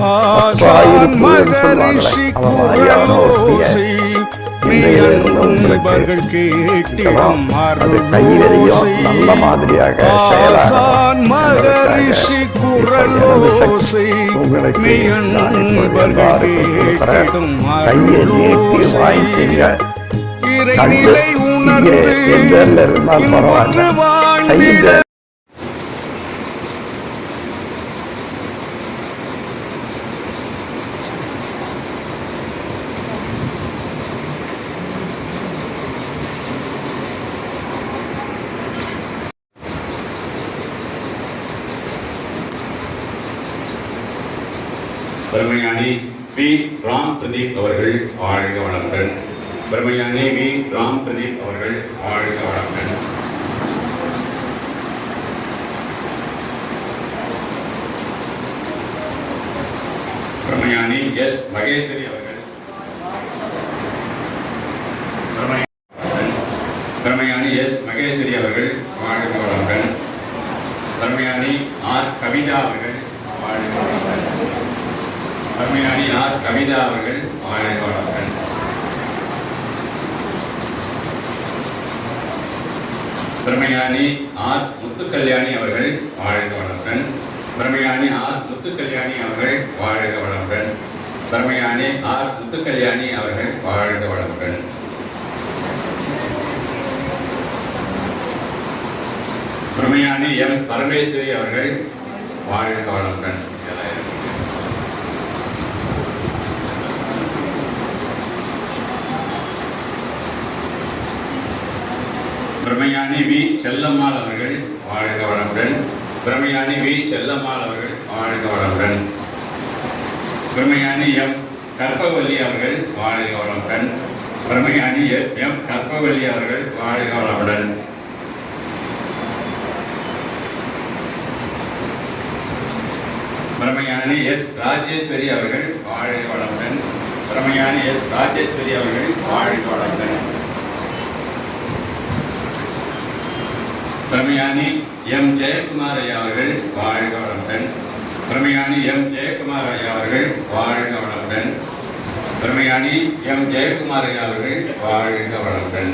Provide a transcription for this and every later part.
ஆசான் மகரிஷி குரலோசை மெய்யன்பர்கள் கேட்டிடும் அருளோசை. ஆசான் மகரிஷி குரலோசை மெய்யன்பர்கள் கேட்டிடும் அருளோசை. இறைநிலை உணர்ந்து இன்புற்று வாழ்ந்திட பிரம்மஞானி வி. ராம் பிரதீப் அவர்கள் வாழ்க வளமுடன். பிரம்மஞானி வி. ராம் பிரதீப் அவர்கள் வாழ்க வளமுடன். பிரம்மஞானி எஸ். மகேஸ்வரி அவர்கள். பிரம்மஞானி எஸ். மகேஸ்வரி அவர்கள் வாழ்க வளமுடன். பிரம்மஞானி ஆர். கவிதா அவர்கள் வாழ்க வளமுடன். பிரம்மஞானி ஆர். கவிதா அவர்கள் வாழ்க வளமுடன். பிரம்மஞானி ஆர். முத்துக்கல்யாணி அவர்கள் வாழ்க வளமுடன். பிரம்மஞானி ஆர். முத்துக்கல்யாணி அவர்கள் வாழ்க வளமுடன். பிரம்மஞானி ஆர். முத்துக்கல்யாணி அவர்கள் வாழ்க வளமுடன். பிரம்மஞானி எம். பரமேஸ்வரி அவர்கள் வாழ்க வளமுடன். பிரம்மஞானி வி. செல்லம்மாள் அவர்கள் வாழ்க வளமுடன். பிரம்மஞானி வி. செல்லம்மாள் அவர்கள் வாழ்க வளமுடன். பிரம்மஞானி எம். கற்பவல்லி அவர்கள் வாழ்க வளமுடன். பிரம்மஞானி எம். கற்பவல்லி அவர்கள் வாழ்க வளமுடன். பிரம்மஞானி எஸ். ராஜேஸ்வரி அவர்கள் வாழ்க வளமுடன். பிரம்மஞானி எஸ். ராஜேஸ்வரி அவர்கள் வாழ்க வளமுடன். பிரம்மஞானி எம். ஜெயக்குமார் ஐயா அவர்கள் வாழ்க வளமுடன். பிரம்மஞானி எம். ஜெயக்குமார் ஐயா அவர்கள் வாழ்க வளமுடன். பிரம்மஞானி எம். ஜெயக்குமார் ஐயா அவர்கள் வாழ்க வளமுடன்.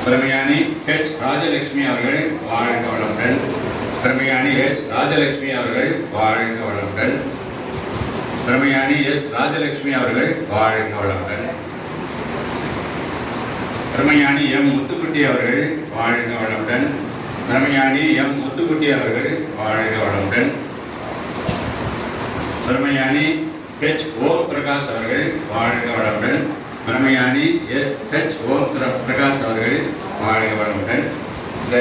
பிரம்மஞானி ஹெச். ராஜலட்சுமி அவர்கள் வாழ்க வளமுடன். பிரம்மஞானி ஹெச். ராஜலட்சுமி அவர்கள் வாழ்க வளமுடன். பிரம்மஞானி எஸ். ராஜலட்சுமி அவர்கள் வாழ்க வளமுடன். பிரம்மஞானி எம். முத்துக்குட்டி அவர்கள் வாழ்க வளமுடன். பிரம்மஞானி எம். முத்துக்குட்டி அவர்கள் வாழ்க வளமுடன். பிரம்மஞானி ஹெச். ஓம் பிரகாஷ் அவர்கள் வாழ்க வளமுடன். பிரம்மஞானி ஹெச். ஓம் பிரகாஷ் அவர்கள் வாழ்க வளமுடன். இந்த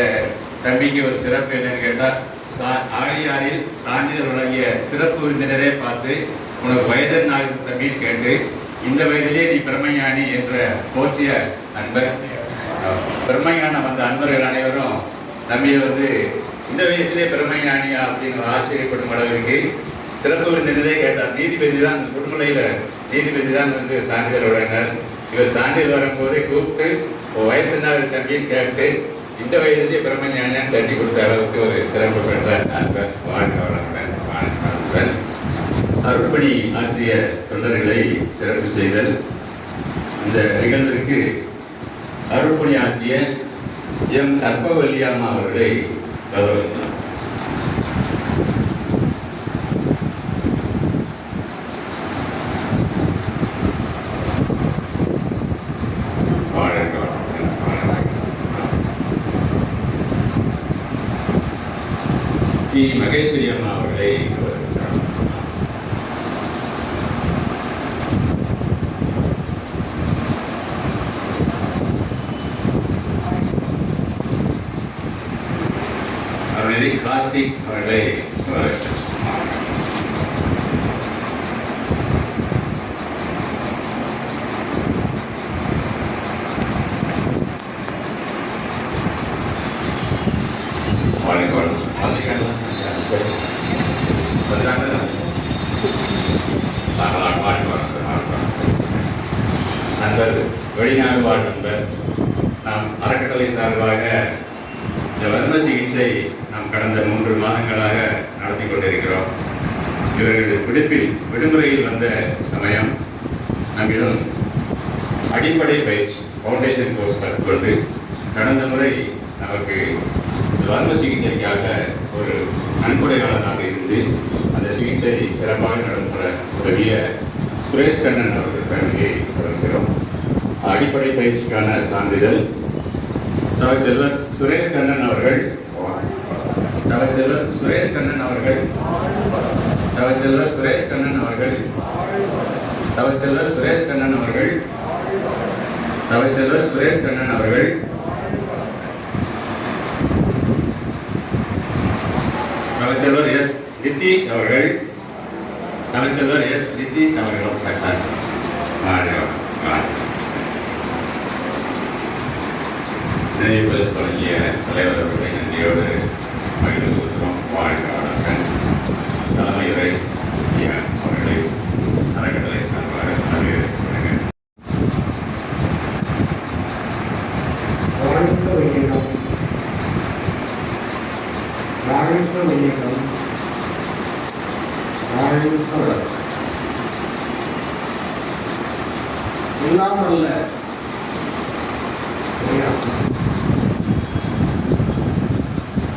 தம்பிக்கு ஒரு சிறப்பு என்னன்னு கேட்டால், ஆழியாரில் சான்றிதழ் வழங்கிய சிறப்பு விருந்தினரே பார்த்து உனக்கு வயதன் நாள் தம்பின்னு கேட்டு இந்த வயதிலே நீ பிரம்மஞானி என்ற போற்றிய அன்பர். பிரம்மஞானம் வந்த அன்பர்கள் அனைவரும் நம்பியை இந்த வயசுலேயே பிரம்மஞானியா அப்படின்னு ஆச்சரியப்படும் அளவிற்கு சிறப்பு விருந்தினரே கேட்டார். நீதிபதி தான் குடும்பலையில் நீதிபதி தான் சான்றிதழ் வழங்கினார். இவர் சான்றிதழ் வரும்போதே கூப்பிட்டு வயசுனாரு தம்பின்னு கேட்டு இந்த வயதிலே பிரம்மஞானியான்னு தட்டி கொடுத்த அளவுக்கு ஒரு சிறப்பு பெற்ற அன்பர். வாழ்க வளமுடன். வாழ்க வளமுடன். அருள்பணி ஆற்றிய தொண்டர்களை சிறப்பு செய்தல். இந்த நிகழ்விற்கு அருள்பணி ஆற்றிய எம். கற்பவல்லி அம்மா அவர்களை கௌரவித்தார். மகேஸ்வரி அம்மா அவர்களை கார்த்திக் அவர்களை நண்பர் வெளிநாடு வாழ் நண்பர், நாம் அறக்கட்டளை சார்பாக இந்த வர்ம சிகிச்சை நாம் நாம் கடந்த 3 மாதங்களாக நடத்தி கொண்டிருக்கிறோம். இவர்கள் விடுமுறையில் வந்த சமயம் நம்மிடம் அடிப்படை பயிற்சி ஃபவுண்டேஷன் கோர்ஸ் கற்றுக்கொண்டு கடந்த முறை நமக்கு வர்ம சிகிச்சைக்காக ஒரு நன்கொடையாளராக இருந்து அந்த சிகிச்சை சிறப்பாக நடந்துற உதவிய சுரேஷ் கண்ணன் அவர்கள் வழங்கி வருகிறோம். அடிப்படை பயிற்சிக்கான சான்றிதழ் தவச்செல்வர் சுரேஷ் கண்ணன் அவர்கள் தவச்செல்வர் சுரேஷ் கண்ணன் அவர்கள் தவச்செல்வர் சுரேஷ் கண்ணன் அவர்கள் தவச்செல்வர் சுரேஷ் கண்ணன் அவர்கள் தவச்செல்வர் சுரேஷ் கண்ணன் அவர்கள் தவச்செல்வர் எஸ் நிதிஷ் அவர்கள் தவச்செல்வர் எஸ் நிதிஷ் அவர்கள் நினைவு தொடங்கிய தலைவர் அவர்களை நன்றியோடு மகிழ்வுறுகிறோம். வாழ்க வளங்கள். தலைமையுரை அவர்களை அறக்கட்டளை சார்பாக வரவேற்கிறேன். வாழ்ந்த வையகம், வாழ்ந்த வையகம், வாழ்ந்த வளம். எல்லாம் அல்ல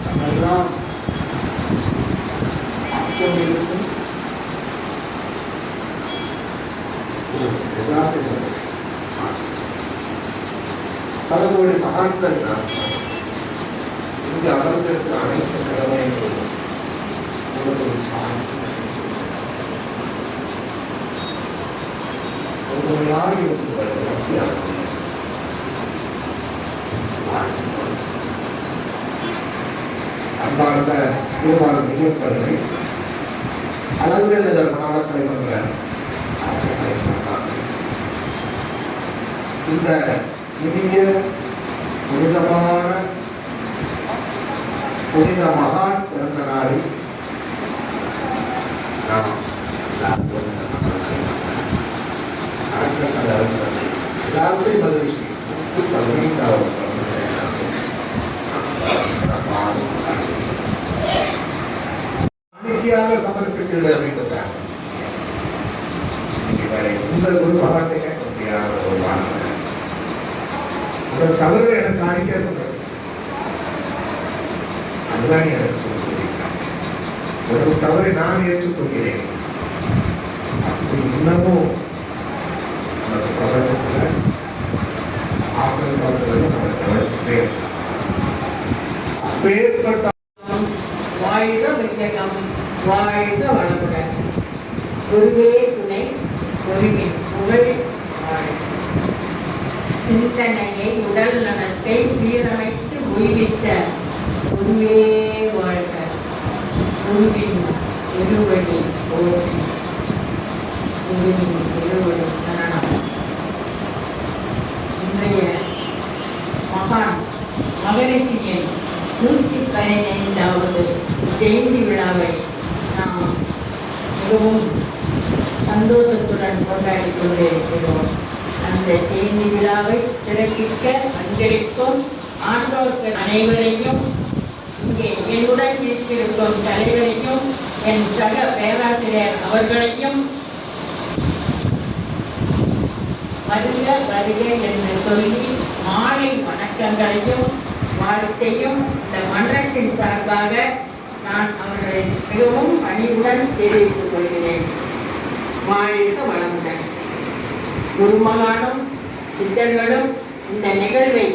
நம்மெல்லாம் ஆட்கொண்டிருக்கும் சதகோடி மகான்கள் இங்கு அமர்ந்திருக்க அனைத்து திறமைகளும் உறுதுணையாக இருந்து வருகிறார். அன்பார்ந்த இருவாறு நிகழ்வுகளை அளவில் மனவளக்கலை என்ற அறக்கட்டளை சார்பாக இந்த இனிய புனிதமான புனித மகான் பிறந்த நாளில் நாம் அறக்கட்டளை அறக்கட்டளை எல்லாத்தையும் பதில் செய்யும் 15வது அநீதியாக சமர்ப்பித்து அப்படின்றதாக இந்த ஒரு மகாட்டை கேட்க முடியாத ஒரு வார்த்தை. அதை தவிர எனக்கு அணிக்கே சமர்ப்பிச்சு அதுதான் எனக்கு ஒரு தவறை நான் ஏற்றுக்கொள்கிறேன். அப்படி இன்னமும் நமக்கு பிரபஞ்சத்தில் ஆற்றல் வளர்த்தது நம்மளை கவனிச்சுட்டே இருக்கோம். அப்பேற்பட்ட வாழ்க வையகம், வாழ்க வளமுடன். குருவே துணை, குருவின் புகழ் வாழ்க. சிந்தனையை உடல் நலத்தை சீரமைத்து உய்வித்த குருவே வாழ்க. குருவின் திருவடி போற்றி, குருவின் திருவடி சரணம். இன்றைய மகான் மகரிஷியின் 115வது ஜெயந்தி விழாவை நாம் மிகவும் சந்தோஷத்துடன் கொண்டாடி கொண்டிருக்கிறோம். அந்த ஜெயந்தி விழாவை சிறப்பிக்க வந்திருக்கும் ஆண்டோர்கள் அனைவரையும், இங்கே என்னுடன் வீற்றிருக்கும் தலைவரையும், என் சக பேராசிரியர் அவர்களையும் வருக வருக என்று சொல்லி மாலை வணக்கங்களையும் வாழ்த்தையும் இந்த மன்றத்தின் சார்பாக நான் அவர்களை மிகவும் பணிவுடன் தெரிவித்துக் கொள்கிறேன். வாழ்க வளமுடன். குருமகானும் சித்தர்களும் இந்த நிகழ்வை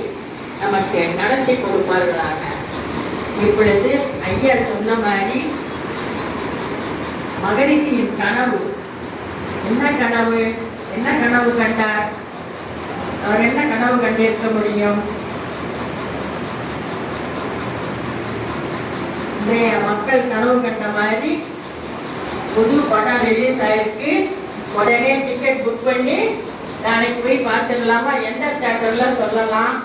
நமக்கு நடத்தி கொடுப்பார்களாக. இப்பொழுது ஐயா சொன்ன மாதிரி மகரிஷியின் கனவு என்ன கனவு கண்டார்? அவர் என்ன கனவு கண்டிருக்க முடியும்? இன்றைய மக்கள் கனவு கண்ட மாதிரி புது படம் ரிலீஸ் ஆயிருக்கு, உடனே டிக்கெட் புக் பண்ணி நாளைக்கு போய் பார்த்துடலாமா, எந்த தியேட்டர்ல சொல்லலாம்,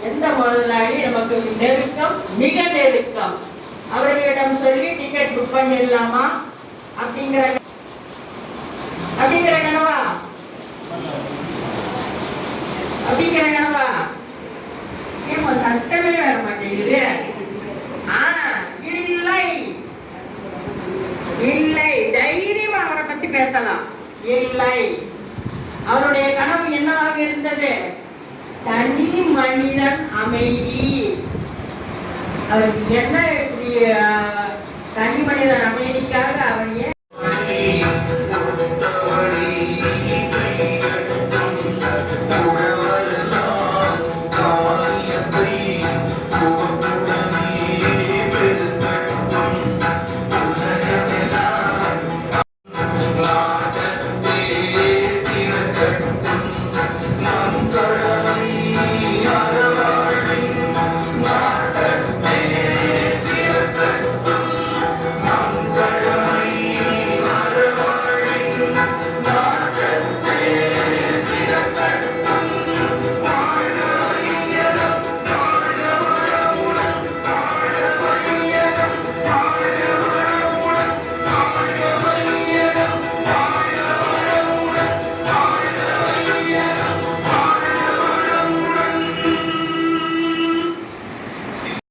எந்த முதலாளி நமக்கு நெருக்கம், மிக நெருக்கம், அவர்களிடம் சொல்லி டிக்கெட் புக் பண்ணிடலாமா அப்படிங்கிற கனவா? அப்படிங்கிற கனவா? ஏன் சட்டமே வர மாட்டேங்குது? இல்ல பேசலாம். இல்லை, அவருடைய கனவு என்னவாக இருந்தது? தனி மனிதன் அமைதி. அவருக்கு என்ன இப்படி தனி மனிதன் அமைதிக்காக அவர் ஏன்